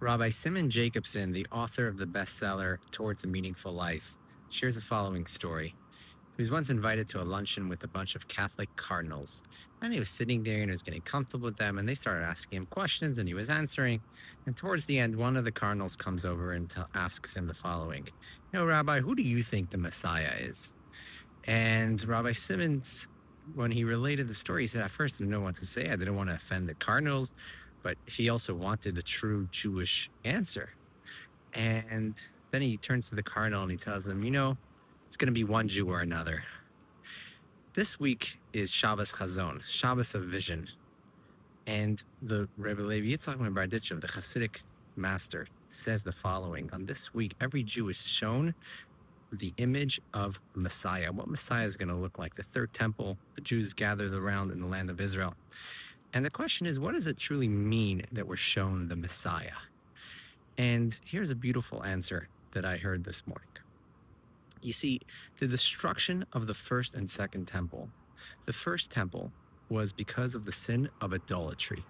Rabbi Simon Jacobson, the author of the bestseller Towards a Meaningful Life, shares the following story. He was once invited to a luncheon with a bunch of Catholic cardinals, and he was sitting there and he was getting comfortable with them, and they started asking him questions, and he was answering. And towards the end, one of the cardinals comes over and asks him the following: Rabbi, who do you think the Messiah is? And Rabbi Simmons, when he related the story, he said, at first I didn't know what to say. I didn't want to offend the cardinals, but he also wanted a true Jewish answer. And then he turns to the cardinal and he tells him, it's going to be one Jew or another. This week is Shabbos Chazon, Shabbos of Vision. And the Rebbe Levi Yitzchak Berditchev, the Hasidic master, says the following: on this week, every Jew is shown the image of Messiah, what Messiah is going to look like. The third temple, the Jews gathered around in the land of Israel. And the question is, what does it truly mean that we're shown the Messiah? And here's a beautiful answer that I heard this morning. You see, the destruction of the first and second temple. The first temple was because of the sin of idolatry.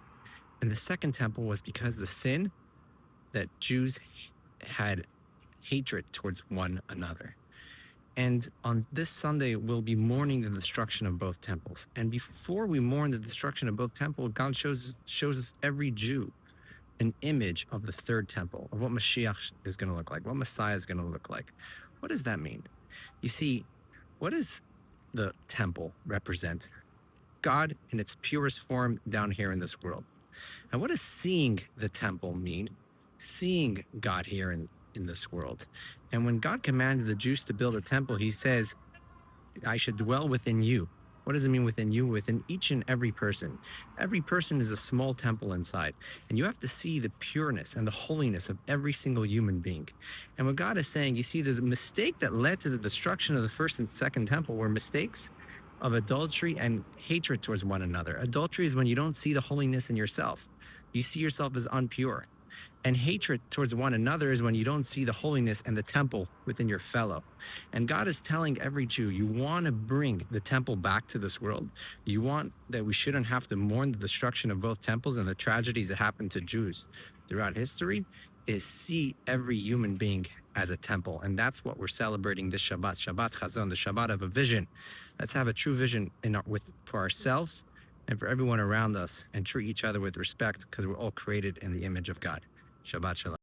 And the second temple was because the sin that Jews had hatred towards one another. And on this Sunday, we'll be mourning the destruction of both temples. And before we mourn the destruction of both temples, God shows us every Jew an image of the third temple, of what Mashiach is going to look like, what Messiah is going to look like. What does that mean? You see, what does the temple represent? God in its purest form down here in this world. And what does seeing the temple mean? Seeing God here in this world. And when God commanded the Jews to build a temple, he says, I should dwell within you. What does it mean within you? Within each and every person. Every person is a small temple inside. And you have to see the pureness and the holiness of every single human being. And what God is saying, you see, the mistake that led to the destruction of the first and second temple were mistakes of adultery and hatred towards one another. Adultery is when you don't see the holiness in yourself. You see yourself as impure. And hatred towards one another is when you don't see the holiness and the temple within your fellow. And God is telling every Jew, you want to bring the temple back to this world. You want that we shouldn't have to mourn the destruction of both temples and the tragedies that happened to Jews throughout history, is see every human being as a temple. And that's what we're celebrating this Shabbat, Shabbat Chazon, the Shabbat of a vision. Let's have a true vision for ourselves and for everyone around us, and treat each other with respect, because we're all created in the image of God. Shabbat Shalom.